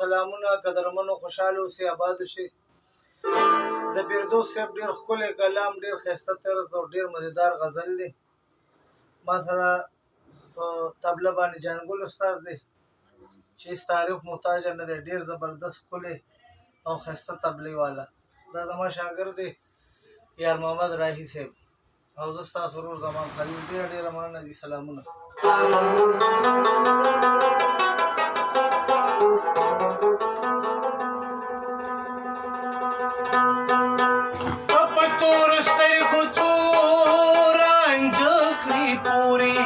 سلامونه قدرمنو خوشاله اوسئ آباد اوسئ د فردوس صاحب ډېر ښکلی کلام ډېر ښایسته طرز او ډېر مزیدار غزل دی ما سره په طبله باندې جانګل استاد دی چې هېڅ تعریف محتاجه نه دی ډېر زبردست ښکلی او ښایسته طبلې والا دا زما شاګرد دی یار محمد راهي صاحب او زه ستاسو ورور زمان خلیل ډېره ډېره مننه دي سلامونه په تورو سترګو تور رانجه کړي پورې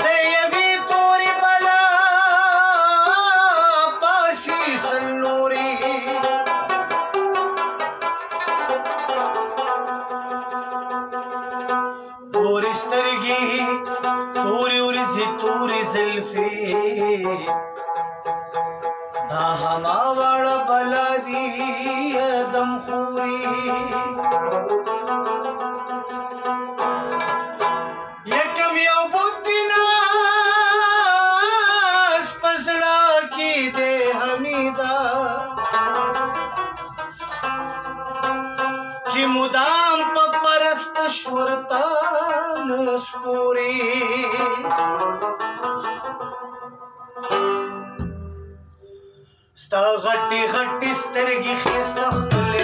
د یوې تورې بلا پاسې سل نورې تورې سترګې تورې ورځې تورې زلفې دا هما واړه بلا دي دم خوري یکم یو بوتي ناز په زړه کې دی حمیده چې مدام په پرستش ورته نسکوري ستا غټي غټي سترګې ښایسته ښکلې